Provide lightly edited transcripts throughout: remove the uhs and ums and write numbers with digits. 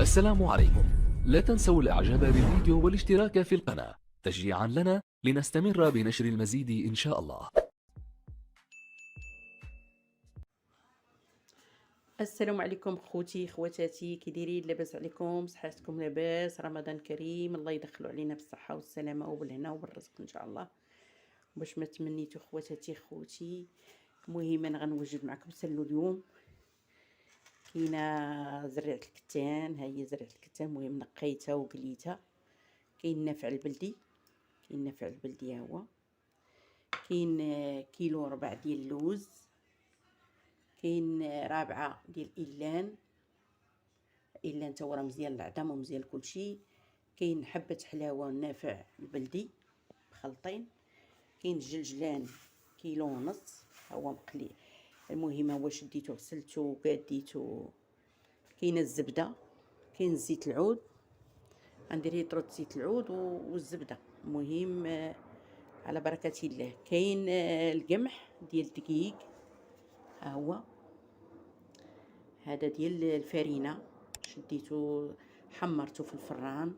السلام عليكم. لا تنسوا الاعجاب بالفيديو والاشتراك في القناة تشجيعا لنا لنستمر بنشر المزيد ان شاء الله. السلام عليكم خوتي خواتاتي، كي دايرين؟ لاباس عليكم؟ صحتكم لاباس؟ رمضان كريم، الله يدخلوا علينا بالصحه والسلامه وبالهنا وبالرزق ان شاء الله. باش ما تمنيتو خواتاتي خوتي، المهم انا غنوجد معكم سلو اليوم. كاينه زرعه الكتان، ها هي زرعه الكتان، المهم نقيتها وقليتها. كاين النافع البلدي، كاين النافع البلدي ها هو. كاين كيلو ربع ديال اللوز، كاين رابعه ديال الإيلان. الا نتا راه مزيان العظام ومزيان كلشي. كاين حبه حلاوه نافع البلدي مخلطين. كاين الجلجلان كيلو ونص ها هو مقلي، المهم هو شديتو غسلتو قاديتو. كاينه الزبده، كاين زيت العود، غندير لتر زيت العود والزبده، المهم على بركه الله. كاين القمح ديال الدقيق ها هو، هذا ديال الفرينه، شديتو حمرتو في الفران،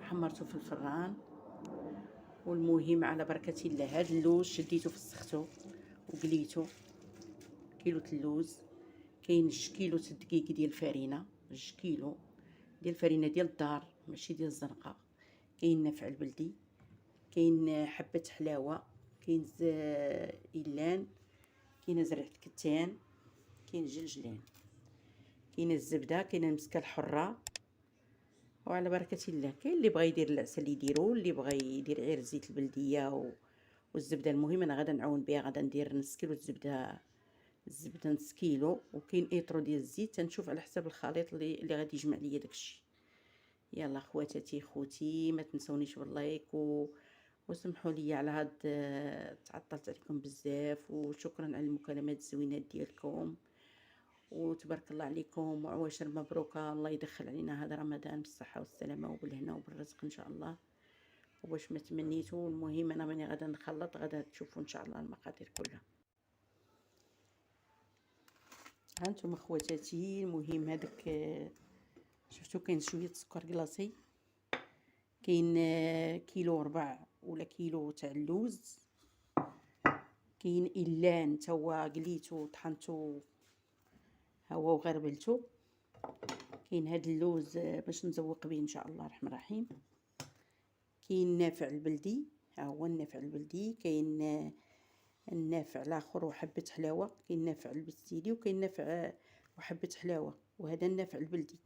حمرته في الفران. والمهم على بركه الله هاد اللوز شديته فسختو وقليتو، كيلو اللوز. كاين 2 كيلو الدقيق ديال الفرينه، 2 كيلو ديال الفرينه ديال الدار ماشي ديال الزنقه. كاين نافع البلدي، كاين حبه حلاوه، كاين إيلان، كاين زرعه الكتان، كاين جلجلان، كاين الزبده، كاين المسكه الحره. وعلى بركه الله كاين اللي بغى يدير العسل يديرو، اللي بغى يدير غير زيت البلديه والزبده. المهم انا غادا نعاون بها، غادا ندير نص كيلو الزبده نص كيلو، وكاين ايطرو ديال الزيت، تنشوف على حساب الخليط اللي غادي يجمع ليا داكشي. يلا خواتاتي خوتي، ما تنسونيش باللايك وسمحوا لي على هاد تعطلت عليكم بزاف، وشكرا على المكالمات الزوينات ديالكم، وتبارك الله عليكم وعواشر مبروكه. الله يدخل علينا هذا رمضان بالصحه والسلامه وبالهنا وبالرزق ان شاء الله، وباش ما تمنيتو. المهم انا ماني غادا نخلط، غادا تشوفوا ان شاء الله المقادير كلها. هانتوما خواتاتي، المهم هذاك شفتوا كاين شويه سكر كلاصي، كاين كيلو ربع ولا كيلو تاع اللوز، كاين إيلان تا هو قليتو طحنتو ها هو وغربلتو. كاين هاد اللوز باش نزوق به ان شاء الله الرحمن الرحيم. كاين النافع البلدي، ها هو النافع البلدي. كاين النافع الاخر وحبه حلاوه، كاين النافع البستيلي وكاين النافع وحبه حلاوه، وهذا النافع البلدي.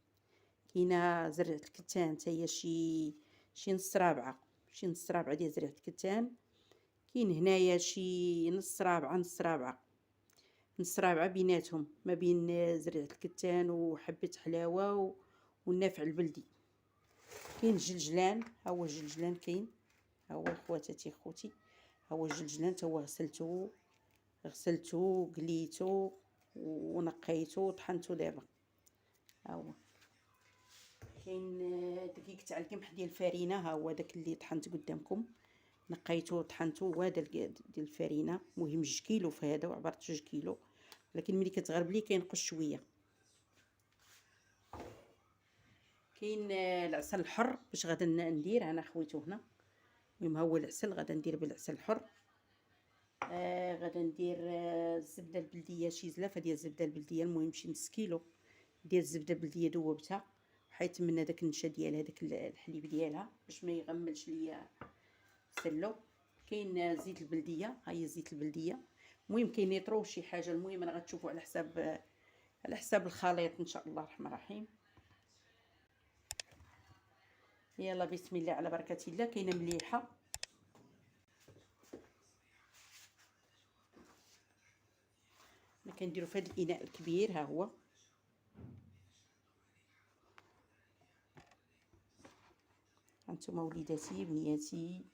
كاينه زرعه الكتان حتى هي شي نص رابعه، شي نص رابعه ديال زرعه الكتان. كاين هنايا شي نص رابعه، نص رابعه، نص رابعه بيناتهم، ما بين زرعه الكتان وحبه حلاوه والنافع البلدي. كاين الجلجلان، ها هو الجلجلان كاين، ها هو خواتاتي خوتي، ها هو الجلجلان تا هو غسلتو قليتو ونقيتو وطحنتو دابا. ها هو كاين دقيق تاع القمح ديال الفرينه، ها هو داك اللي طحنت قدامكم، نقيتو وطحنتو، وهذا ديال الفرينه. المهم 2 كيلو في هذا، وعبرت 2 كيلو، لكن ملي كتغربلي كينقص شويه. كاين العسل الحر باش غادا ندير، انا خويته هنا. المهم ها هو العسل، غادا ندير بالعسل الحر. غادا ندير الزبده البلديه، شي زلافه ديال الزبده البلديه، المهم شي نص كيلو ديال الزبده البلديه دوبتها، حيت من هذاك النشا ديالها، داك الحليب ديالها، باش ما يغملش ليا سلو. كاين زيت البلديه، ها هي زيت البلديه. المهم كاين يطرو شي حاجه، المهم انا غتشوفوا على حساب الخليط ان شاء الله الرحمن الرحيم. يلا بسم الله على بركه الله. كاينه مليحه، انا كنديرو في هذا الاناء الكبير، ها هو هانتوما وليداتي بنياتي.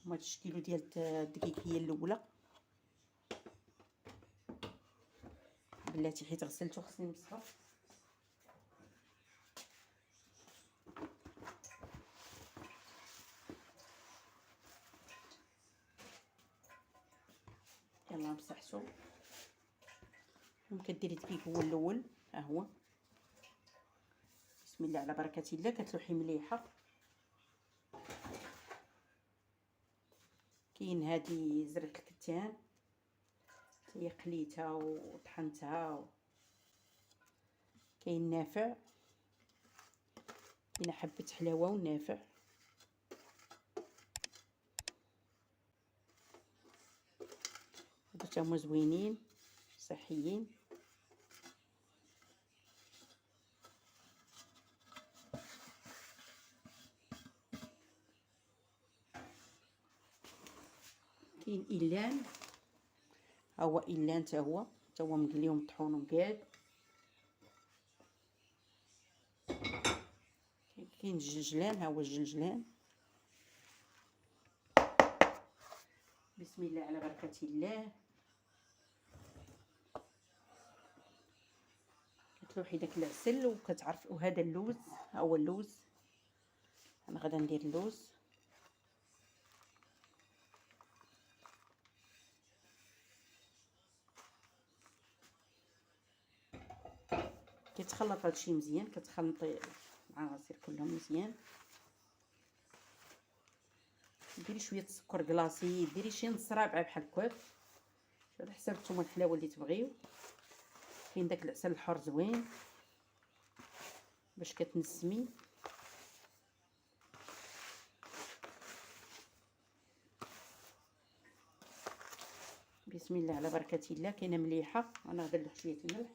هما 2 كيلو ديال الدقيق هي الاولى، بلاتي حيت غسلته خصني نمسحو. يلا مسحتو. المهم كديري دقيق هو الاول، ها هو. بسم الله على بركه الله. كتلوحي مليحه. كاين هذه زرعه الكتان هي قليتها وطحنتها. كاين نافع، كاين حبه حلاوه والنافع. هادو تاهما زوينين صحيين. كاين إيلان، ها هو إيلان تا هو مقلي ومطحون ومقاد. كاين الجلجلان، ها هو الجلجلان. بسم الله على بركة الله. كتلوحي داك العسل وكتعرف. وهذا اللوز، ها هو اللوز. انا غادا ندير اللوز. كيتخلط هادشي مزيان، كتخلطي العناصر كلهم مزيان. ديري شويه السكر كلاصي، ديري شي نص رابعه بحال هكاك على حساب نتوما الحلاوه اللي تبغيو. كاين داك العسل الحر زوين باش كتنسمي. بسم الله على بركه الله. كاينه مليحه، انا غادي نلوح شويه الملح.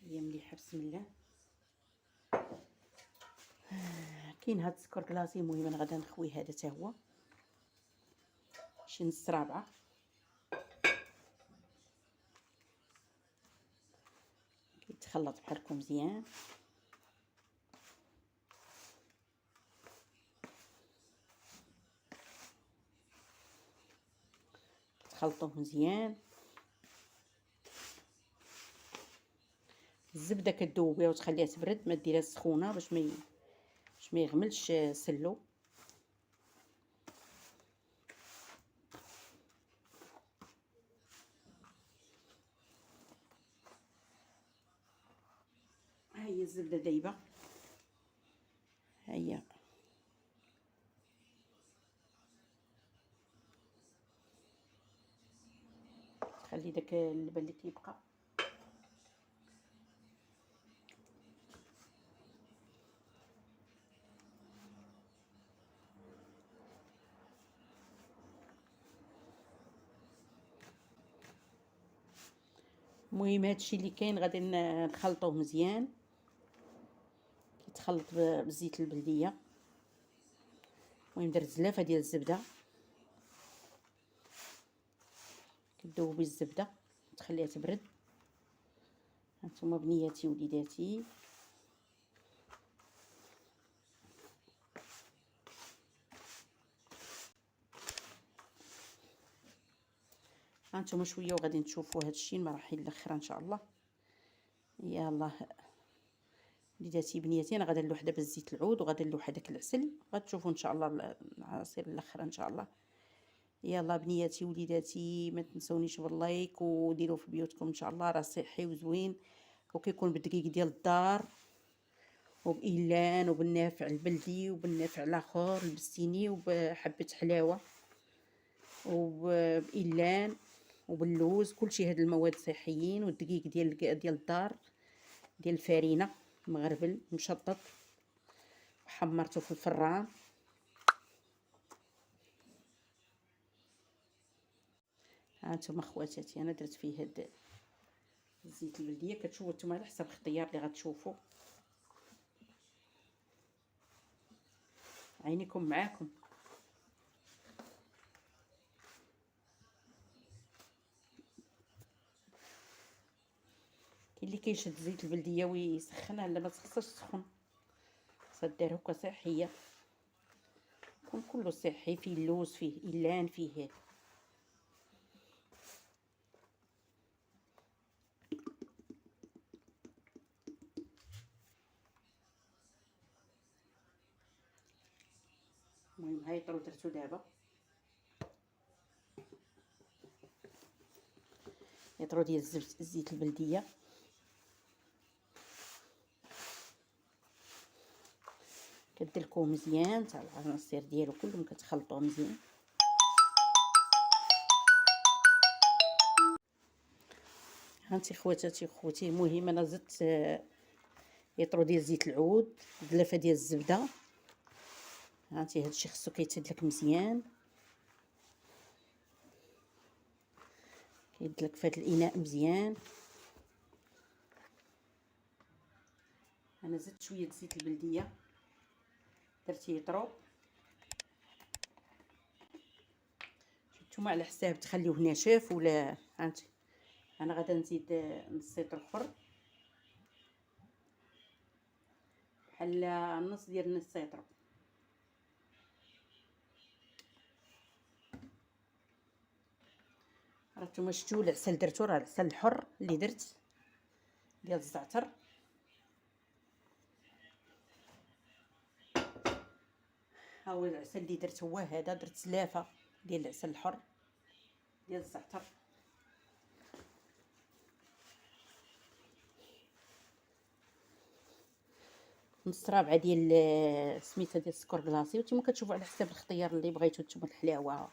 هي مليحه بسم الله. كاين هاد السكر كلاصي. المهم انا غادا نخوي هذا حتى هو شي نص رابعه. كيتخلط بحال هكا مزيان. تخلطوه مزيان. الزبده كدوبيها وتخليها تبرد، ما ديرها سخونه باش ما يغملش سلو. ها هي الزبده دايبه، ها هي. خلي داك اللبن اللي كيبقى. المهم هادشي اللي كاين غادي نخلطوه مزيان. كيتخلط بالزيت البلديه. المهم درت زلافه ديال الزبده. كدوبي الزبده تخليها تبرد. هانتوما بنياتي وليداتي. هانتوما شويه وغادي نشوفوا هادشي المراحل الاخرى ان شاء الله. يلاه وليداتي بنياتي، انا غادا نلوح دابا الزيت العود وغادا نلوح هذاك العسل. غتشوفوا ان شاء الله العصير الاخر ان شاء الله. يلا بنياتي وليداتي، ما تنسونيش باللايك وديروا في بيوتكم ان شاء الله. راه صحي وزوين وكيكون بالدقيق ديال الدار وبإيلان وبالنافع البلدي وبالنافع الاخر البستيني وبحبه حلاوه وبإيلان وباللوز. كلشي هاد المواد صحيين. والدقيق ديال الدار ديال الفرينه مغربل مشطط وحمرته في الفران. هانتوما خواتاتي انا درت فيه هاد الزيت البلديه. كتشوفوا نتوما على حسب الاختيار اللي غتشوفوا. عينيكم معاكم. كاين اللي كيشد زيت البلديه ويسخنها، لا ما تخصش تسخن، صدر هكا صحيه. يكون كله صحي، فيه اللوز فيه إيلان فيه. المهم هاي طرو درتو دابا، يطرو ديال الزيت البلديه. كدلكوه مزيان تاع العناصر ديالو كلهم كتخلطوه مزيان. هانتي خواتاتي خوتي، المهم انا زدت يطرو ديال زيت العود، دلافه ديال الزبده. هانتي هادشي خصو كيتدلك مزيان، كيدلك في هذا الاناء مزيان. انا زدت شويه زيت البلديه، درت يطرو. نتوما على حساب تخليوه ناشف ولا. هانتي انا غادا نزيد نص لتر اخر، بحال نص ديال نص لتر. راه نتوما شفتوا العسل درتو، راه العسل الحر اللي درت ديال الزعتر. ها هو العسل اللي درت هو هذا، درت سلافه ديال العسل الحر ديال الزعتر. نص رابعه ديال سميتها ديال السكر كلاصي، وانتم كتشوفوا على حساب الاختيار اللي بغيتو نتوما الحلاوه.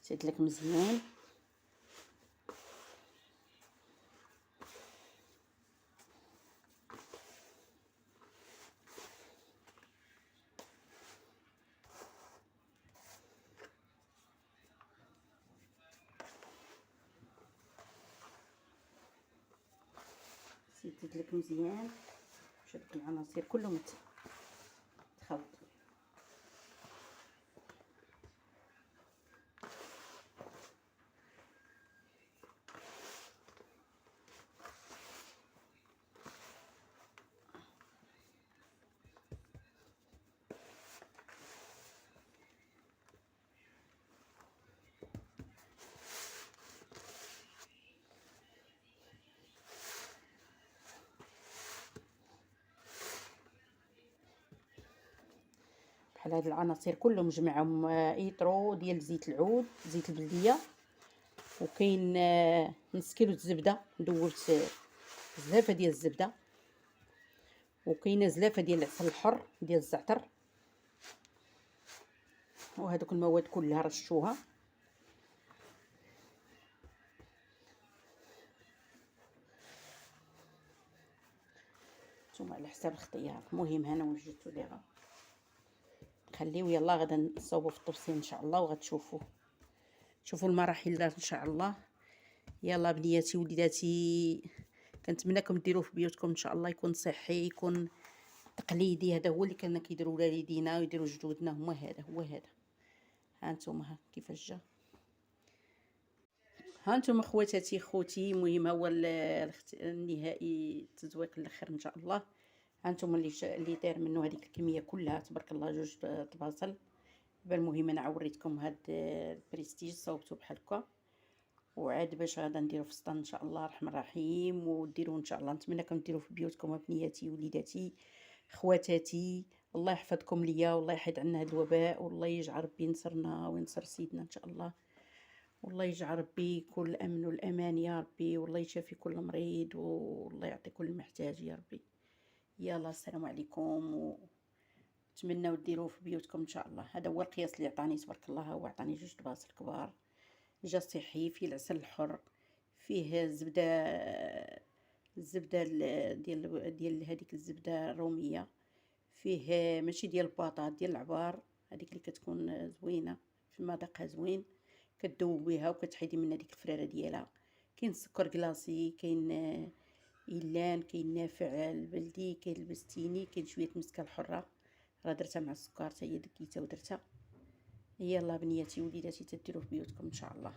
كيتدلك مزيان. تدلك مزيان باش هادوك العناصر كلهم تخلطوا. بحال هاد العناصر كلهم جمعهم يطرو ديال زيت العود، زيت البلديه. وكاين نص كيلو الزبده، دوبت زلافه ديال الزبده، وكاينه زلافه ديال العسل الحر ديال الزعتر. وهذوك المواد كلها رشوها. نتوما على حساب الاختيار. المهم هنا وجدتو ليها، خليو يلا غدا نصاوبوا في الطبسيل ان شاء الله، وغتشوفوا شوفوا المراحل ان شاء الله. يلا بنياتي وليداتي، كنتمنىكم ديروه في بيوتكم ان شاء الله، يكون صحي، يكون تقليدي. هذا هو اللي كنا كيديروا والدينا ويديروا جدودنا، هو هذا. ها نتوما كيفاش جا. ها نتوما خواتاتي خوتي، المهم هو النهائي، التزويق الاخر ان شاء الله. ها نتوما اللي داير منه هذيك الكميه كلها، تبارك الله، جوج طباصل. المهم انا عوريتكم هاد البريستيج صوبته بحال هكا، وعاد باش غادا نديرو في السطان ان شاء الله الرحمن الرحيم. وديروا ان شاء الله، نتمنىكم ديروا في بيوتكم بنياتي وليداتي خواتاتي. الله يحفظكم ليا، والله يحيد عنا هذا الوباء، والله يجعل ربي ينصرنا وينصر سيدنا ان شاء الله. والله يجعل ربي كل الامن والامان يا ربي، والله يشافي كل مريض، والله يعطي كل محتاج يا ربي. يلا السلام عليكم، ونتمنىو ديروه في بيوتكم ان شاء الله. هذا هو القياس اللي عطاني تبارك الله. هو عطاني جوج طباصل كبار، جا صحي، فيه العسل الحر، فيه الزبده ديال هذيك الزبده الروميه، فيه ماشي ديال الباطاط، ديال العبار، هذيك اللي كتكون زوينه في مذاقها زوين، كتذوبيها وكتحيدي من هذيك الفراره ديالها. كاين السكر كلاصي، كاين إيلان، كاين نافع البلدي، كاين البستيني، كاين شويه مسكه الحره، راه درتها مع السكر حتى هي دكيتها ودرتها. يلا بنياتي وليداتي تديروا في بيوتكم ان شاء الله.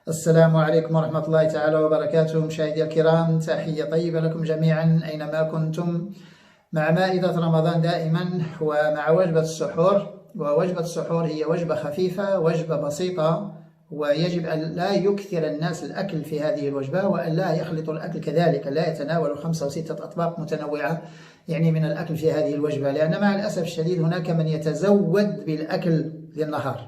السلام عليكم ورحمة الله تعالى وبركاته. مشاهدي الكرام، تحية طيبة لكم جميعا أينما كنتم، مع مائدة رمضان دائما ومع وجبة السحور. ووجبة السحور هي وجبة خفيفة، وجبة بسيطة، ويجب أن لا يكثر الناس الأكل في هذه الوجبة، وأن لا يخلطوا الأكل كذلك، لا يتناولوا 5 و6 أطباق متنوعة يعني من الأكل في هذه الوجبة، لأن مع الأسف الشديد هناك من يتزود بالأكل للنهار،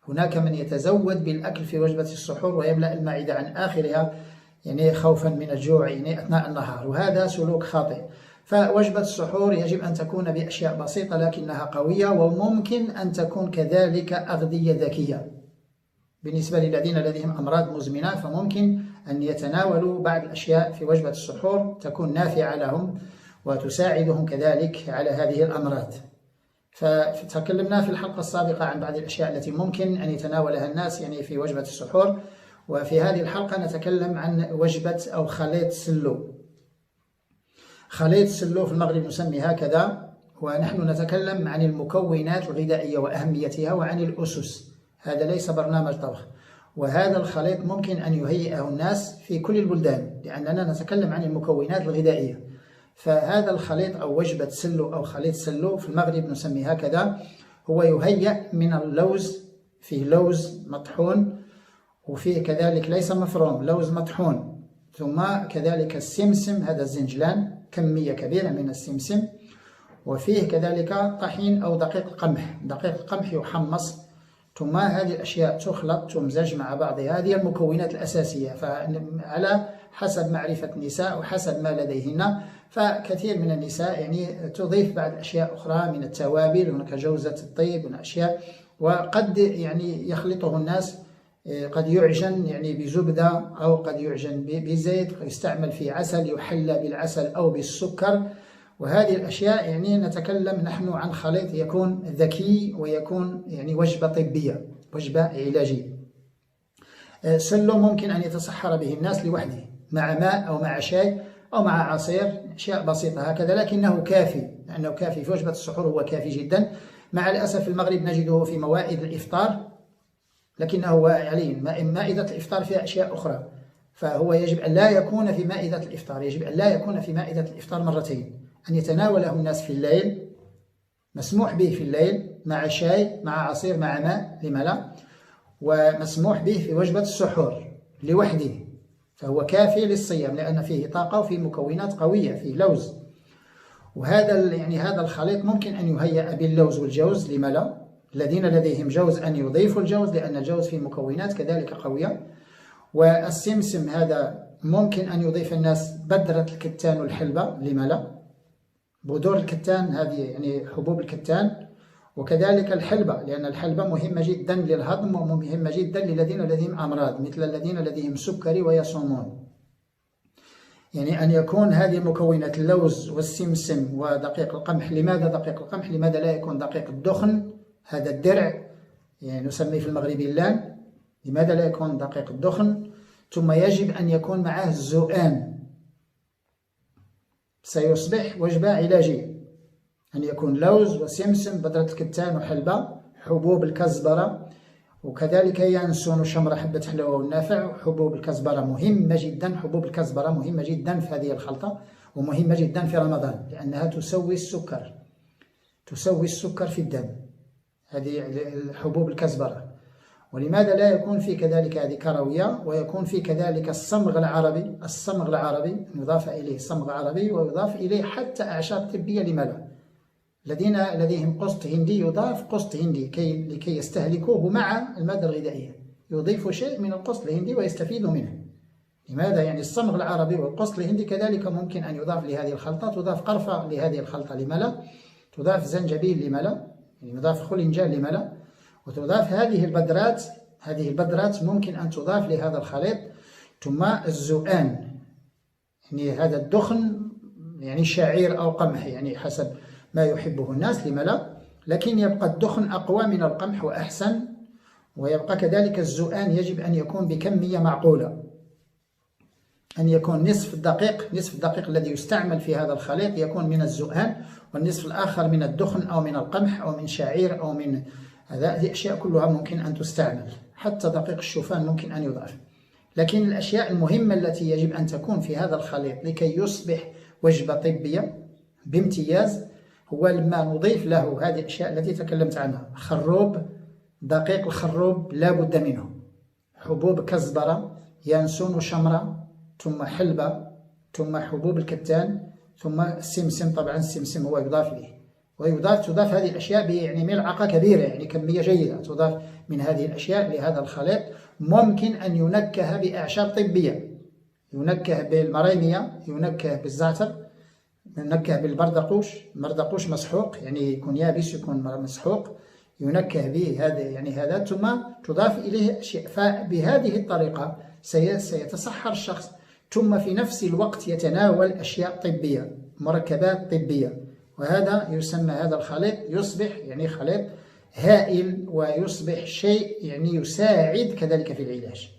هناك من يتزود بالأكل في وجبة السحور ويملأ المعدة عن آخرها يعني خوفا من الجوع يعني أثناء النهار، وهذا سلوك خاطئ. فوجبة السحور يجب أن تكون بأشياء بسيطة لكنها قوية، وممكن أن تكون كذلك أغذية ذكية. بالنسبة للذين لديهم أمراض مزمنة فممكن أن يتناولوا بعض الأشياء في وجبة السحور تكون نافعة لهم وتساعدهم كذلك على هذه الأمراض. فتكلمنا في الحلقة السابقة عن بعض الأشياء التي ممكن أن يتناولها الناس يعني في وجبة السحور، وفي هذه الحلقة نتكلم عن وجبة أو خليط سلو. خليط سلو في المغرب نسمي هكذا، ونحن نتكلم عن المكونات الغذائية وأهميتها وعن الأسس. هذا ليس برنامج طبخ، وهذا الخليط ممكن أن يهيئه الناس في كل البلدان لأننا نتكلم عن المكونات الغذائية. فهذا الخليط أو وجبة سلو أو خليط سلو في المغرب نسمي هكذا، هو يهيأ من اللوز، فيه لوز مطحون، وفيه كذلك ليس مفروم، لوز مطحون، ثم كذلك السمسم، هذا الزنجلان، كمية كبيرة من السمسم، وفيه كذلك طحين أو دقيق القمح، دقيق القمح يحمص، ثم هذه الأشياء تخلط تمزج مع بعضها. هذه المكونات الأساسية، فعلى حسب معرفة النساء وحسب ما لديهن، فكثير من النساء يعني تضيف بعض أشياء أخرى من التوابل، هناك جوزة الطيب من أشياء، وقد يعني يخلطه الناس، قد يعجن يعني بزبدة أو قد يعجن بزيت، يستعمل في عسل، يحلى بالعسل أو بالسكر. وهذه الأشياء يعني نتكلم نحن عن خليط يكون ذكي ويكون يعني وجبة طبية، وجبة علاجية. سلو ممكن أن يتصحر به الناس لوحده مع ماء أو مع شاي أو مع عصير، أشياء بسيطة هكذا، لكنه كافي، لأنه كافي في وجبة السحور، هو كافي جدا. مع الأسف في المغرب نجده في موائد الإفطار، لكنه عليه مائدة الإفطار فيها أشياء أخرى، فهو يجب أن لا يكون في مائدة الإفطار، يجب أن لا يكون في مائدة الإفطار مرتين، أن يتناوله الناس في الليل، مسموح به في الليل مع شاي مع عصير مع ماء، لما لا، ومسموح به في وجبة السحور لوحده، فهو كافي للصيام لأن فيه طاقة وفيه مكونات قوية، فيه لوز. وهذا يعني هذا الخليط ممكن أن يهيأ باللوز والجوز، لما لا، الذين لديهم جوز أن يضيفوا الجوز لأن الجوز فيه مكونات كذلك قوية. والسمسم هذا ممكن أن يضيف الناس بذرة الكتان والحلبة، لما لا، بذور الكتان هذه يعني حبوب الكتان، وكذلك الحلبة، لأن الحلبة مهمة جدا للهضم ومهمة جدا للذين لديهم أمراض مثل الذين لديهم سكري ويصومون. يعني أن يكون هذه المكونات اللوز والسمسم ودقيق القمح. لماذا دقيق القمح؟ لماذا لا يكون دقيق الدخن، هذا الدرع يعني نسميه في المغرب اللان، لماذا لا يكون دقيق الدخن؟ ثم يجب أن يكون معه الزؤان، سيصبح وجبة علاجية، أن يكون لوز وسمسم بذرة الكتان وحلبة، حبوب الكزبرة، وكذلك ينسون وشمرة حبة حلوى والنافع. حبوب الكزبرة مهمة جدا، حبوب الكزبرة مهمة جدا في هذه الخلطة، ومهمة جدا في رمضان لأنها تسوي السكر، تسوي السكر في الدم، هذه حبوب الكزبرة. ولماذا لا يكون في كذلك هذه كروية، ويكون في كذلك الصمغ العربي، الصمغ العربي يضاف إليه صمغ عربي، ويضاف إليه حتى أعشاب طبية، لما لا، الذين لديهم قسط هندي يضاف قسط هندي لكي يستهلكوه مع المادة الغذائية، يضيف شيء من القسط الهندي ويستفيدوا منه. لماذا؟ يعني الصمغ العربي والقسط الهندي كذلك ممكن أن يضاف لهذه الخلطة، تضاف قرفة لهذه الخلطة، لما لا، تضاف زنجبيل، لما لا، يعني يضاف خلنجان، لما لا، وتضاف هذه البذرات، هذه البذرات ممكن أن تضاف لهذا الخليط. ثم الزؤان، يعني هذا الدخن يعني شعير أو قمح يعني حسب ما يحبه الناس، لما لا، لكن يبقى الدخن أقوى من القمح وأحسن. ويبقى كذلك الزؤان يجب أن يكون بكمية معقولة، أن يكون نصف الدقيق الذي يستعمل في هذا الخليط يكون من الزؤان، والنصف الآخر من الدخن أو من القمح أو من شعير أو من هذه أشياء كلها ممكن أن تستعمل، حتى دقيق الشوفان ممكن أن يضاف. لكن الأشياء المهمة التي يجب أن تكون في هذا الخليط لكي يصبح وجبة طبية بامتياز هو لما نضيف له هذه الأشياء التي تكلمت عنها. خروب، دقيق الخروب لا بد منه، حبوب كزبرة، يانسون وشمرة، ثم حلبة، ثم حبوب الكتان، ثم السمسم. طبعا السمسم هو يضاف إليه، تضاف هذه الأشياء يعني ملعقة كبيرة، يعني كمية جيدة تضاف من هذه الأشياء لهذا الخليط. ممكن أن ينكه بأعشاب طبية، ينكه بالمريمية، ينكه بالزعتر، ينكه بالبردقوش مسحوق، يعني يكون يابس يكون مسحوق، ينكه به هذا يعني هذا، ثم تضاف إليه أشياء. فبهذه الطريقة سيتصحر الشخص، ثم في نفس الوقت يتناول أشياء طبية، مركبات طبية، وهذا يسمى هذا الخليط يصبح يعني خليط هائل، ويصبح شيء يعني يساعد كذلك في العلاج.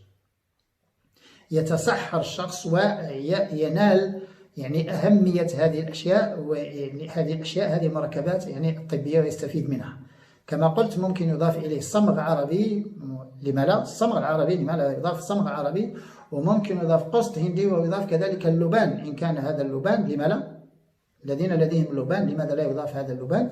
يتصحر الشخص وينال يعني أهمية هذه الأشياء، هذه المركبات يعني الطبية، ويستفيد منها. كما قلت ممكن يضاف إليه صمغ عربي، لما لا؟ الصمغ العربي لما لا يضاف صمغ عربي، وممكن يضاف قسط هندي، ويضاف كذلك اللبان إن كان هذا اللبان، لما لا؟ الذين لديهم اللبان لماذا لا يضاف هذا اللبان؟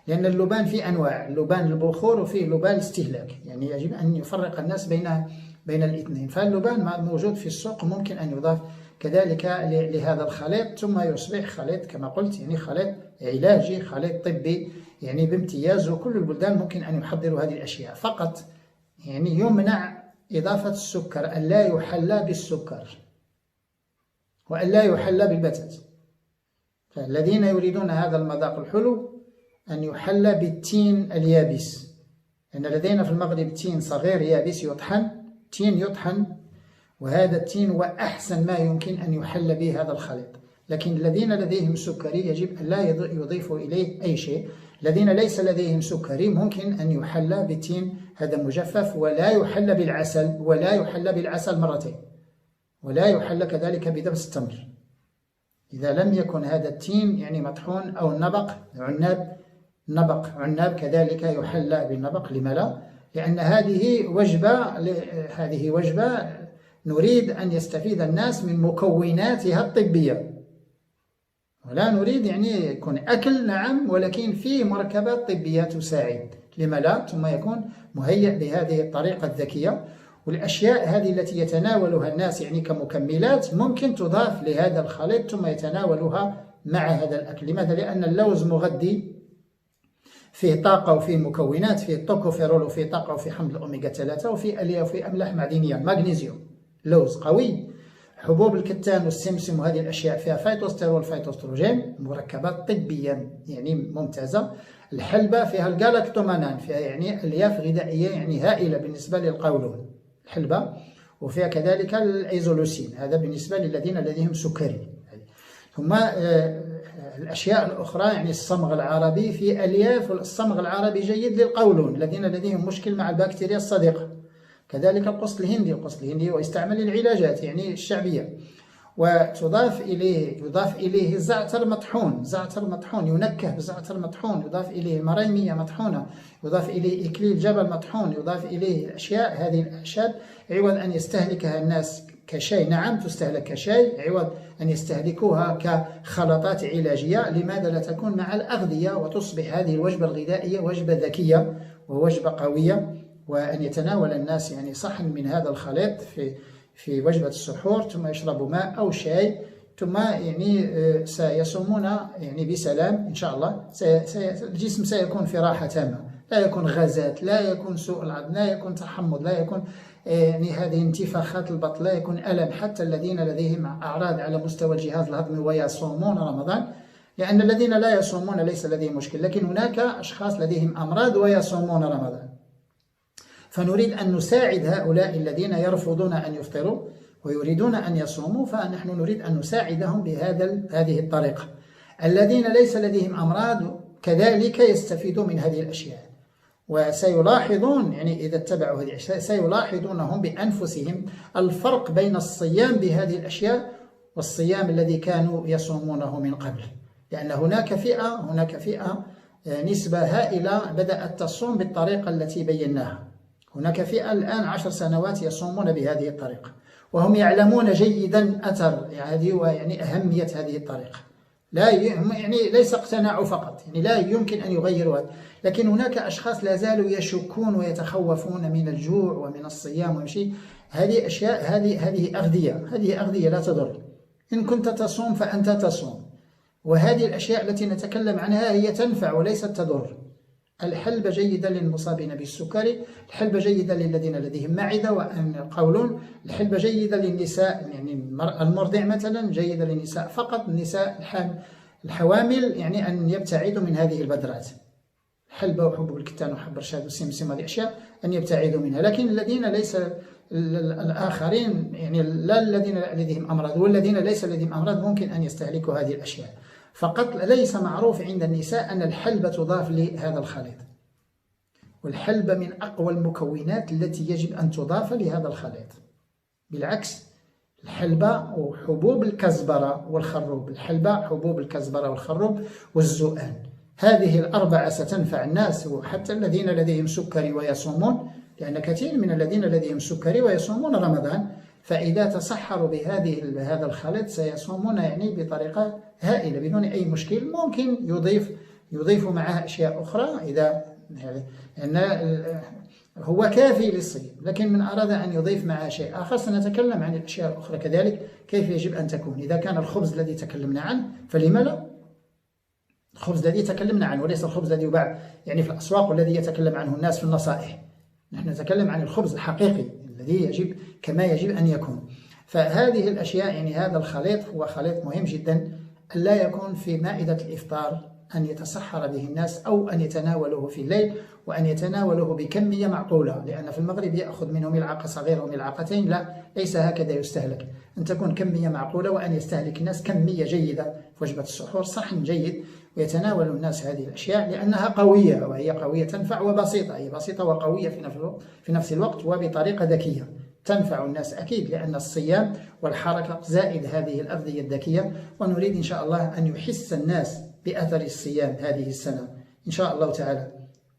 لأن اللبان فيه أنواع، اللبان البخور وفيه لبان الاستهلاك، يعني يجب أن يفرق الناس بين الاثنين. فاللبان موجود في السوق، ممكن أن يضاف كذلك لهذا الخليط، ثم يصبح خليط كما قلت يعني خليط علاجي، خليط طبي يعني بامتياز. وكل البلدان ممكن أن يحضروا هذه الأشياء، فقط يعني يمنع إضافة السكر، أن لا يحلى بالسكر وأن لا يحلى بالبتات. فالذين يريدون هذا المذاق الحلو أن يحلى بالتين اليابس، لأن لدينا في المغرب تين صغير يابس يطحن، وهذا التين هو أحسن ما يمكن أن يحل به هذا الخليط. لكن الذين لديهم سكري يجب أن لا يضيفوا إليه أي شيء. الذين ليس لديهم سكري ممكن أن يحل بالتين هذا مجفف، ولا يحل بالعسل، ولا يحل بالعسل مرتين، ولا يحل كذلك بدبس التمر. إذا لم يكن هذا التين يعني مطحون، أو النبق عناب كذلك يحل بالنبق، لما لا؟ لأن هذه وجبة نريد أن يستفيد الناس من مكوناتها الطبية، ولا نريد يعني يكون أكل نعم ولكن فيه مركبات طبية تساعد، لما لا؟ ثم يكون مهيئ بهذه الطريقة الذكية. والأشياء هذه التي يتناولها الناس يعني كمكملات ممكن تضاف لهذا الخليط ثم يتناولها مع هذا الأكل. لماذا؟ لأن اللوز مغذي، فيه طاقة وفيه مكونات، فيه توكوفيرول وفيه طاقة وفيه حمض الأوميغا 3 وفيه ألياف وفيه أملاح معدنية، مغنيسيوم. لوز قوي. حبوب الكتان والسمسم وهذه الأشياء فيها فيتوستيرول فيتوستروجين، مركبات طبيا يعني ممتازة. الحلبة فيها الجالاكتومانان، فيها يعني ألياف غذائية يعني هائلة بالنسبة للقولون الحلبة، وفيها كذلك الأيزولوسين، هذا بالنسبة للذين لديهم سكري. ثم الأشياء الأخرى يعني الصمغ العربي في ألياف، والصمغ العربي جيد للقولون الذين لديهم مشكل مع البكتيريا الصديقة. كذلك القسط الهندي ويستعمل للعلاجات يعني الشعبية. وتضاف إليه الزعتر مطحون، ينكه بزعتر مطحون، يضاف إليه مريمية مطحونة، يضاف إليه إكليل جبل مطحون، يضاف إليه الأشياء هذه الأعشاب عوض أن يستهلكها الناس كشاي. نعم تستهلك كشاي، عوض أن يستهلكوها كخلطات علاجية. لماذا لا تكون مع الأغذية وتصبح هذه الوجبة الغذائية وجبة ذكية ووجبة قوية، وأن يتناول الناس يعني صحن من هذا الخليط في وجبة السحور، ثم يشربوا ماء أو شاي، ثم يعني سيصومون يعني بسلام إن شاء الله. الجسم سيكون في راحة تامة، لا يكون غازات، لا يكون سوء العظم، لا يكون تحمض، لا يكون يعني هذه انتفاخات البطن، لا يكون ألم. حتى الذين لديهم أعراض على مستوى الجهاز الهضمي ويصومون رمضان، لأن الذين لا يصومون ليس لديهم مشكل، لكن هناك أشخاص لديهم أمراض ويصومون رمضان. فنريد أن نساعد هؤلاء الذين يرفضون أن يفطروا ويريدون أن يصوموا، فنحن نريد أن نساعدهم هذه الطريقة. الذين ليس لديهم أمراض كذلك يستفيدون من هذه الأشياء، وسيلاحظون يعني إذا اتبعوا هذه الأشياء سيلاحظونهم بأنفسهم الفرق بين الصيام بهذه الأشياء والصيام الذي كانوا يصومونه من قبل. لأن هناك فئة نسبة هائلة بدأت تصوم بالطريقة التي بيناها. هناك فئة الآن 10 سنوات يصومون بهذه الطريقة، وهم يعلمون جيدا أثر هذه ويعني أهمية هذه الطريقة. لا يعني ليس اقتناعوا فقط، يعني لا يمكن أن يغيروا هذا، لكن هناك أشخاص لا زالوا يشكون ويتخوفون من الجوع ومن الصيام وشيء. هذه أشياء، هذه أغذية لا تضر. إن كنت تصوم فأنت تصوم، وهذه الأشياء التي نتكلم عنها هي تنفع وليست تضر. الحلبة جيدة للمصابين بالسكري، الحلبة جيدة للذين لديهم معدة وقولون، الحلبة جيدة للنساء، يعني المرضع مثلا جيدة للنساء فقط، النساء الحوامل يعني أن يبتعدوا من هذه البذرات، الحلبة وحبوب الكتان وحب الرشاد والسمسم، هذه أشياء أن يبتعدوا منها. لكن الذين ليس الآخرين، يعني لا الذين لديهم أمراض والذين ليس لديهم أمراض، ممكن أن يستهلكوا هذه الأشياء فقط. ليس معروف عند النساء أن الحلبة تضاف لهذا الخليط، والحلبة من أقوى المكونات التي يجب أن تضاف لهذا الخليط. بالعكس، الحلبة وحبوب الكزبرة والخروب، الحلبة حبوب الكزبرة والخروب والزؤان، هذه الأربعة ستنفع الناس وحتى الذين لديهم سكري ويصومون، لأن كثير من الذين لديهم سكري ويصومون رمضان، فإذا تصحروا بهذا الخليط سيصومون يعني بطريقة هائلة بدون أي مشكل. ممكن يضيف معها أشياء أخرى إذا يعني هو كافي للصيام، لكن من أراد أن يضيف معها شيء آخر سنتكلم عن الأشياء الأخرى كذلك كيف يجب أن تكون. إذا كان الخبز الذي تكلمنا عنه فلما لا؟ الخبز الذي تكلمنا عنه وليس الخبز الذي يباع يعني في الأسواق والذي يتكلم عنه الناس في النصائح، نحن نتكلم عن الخبز الحقيقي الذي يجب كما يجب أن يكون. فهذه الأشياء يعني هذا الخليط هو خليط مهم جدا، لا يكون في مائدة الإفطار أن يتسحر به الناس أو أن يتناولوه في الليل وأن يتناولوه بكمية معقولة، لأن في المغرب يأخذ منه ملعقة صغيرة وملعقتين، لا، ليس هكذا يستهلك، أن تكون كمية معقولة وأن يستهلك الناس كمية جيدة في وجبة السحور، صحن جيد، ويتناول الناس هذه الأشياء لأنها قوية، وهي قوية تنفع وبسيطة، هي بسيطة وقوية في نفس الوقت وبطريقة ذكية تنفع الناس أكيد، لأن الصيام والحركة زائد هذه الأغذية الذكية، ونريد إن شاء الله أن يحس الناس بأثر الصيام هذه السنة إن شاء الله تعالى.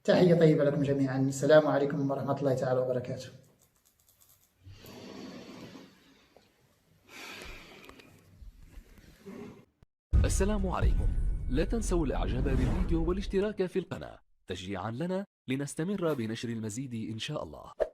تحية طيبة لكم جميعا، السلام عليكم ورحمة الله تعالى وبركاته. السلام عليكم. لا تنسوا الإعجاب بالفيديو والاشتراك في القناة تشجيعا لنا لنستمر بنشر المزيد إن شاء الله.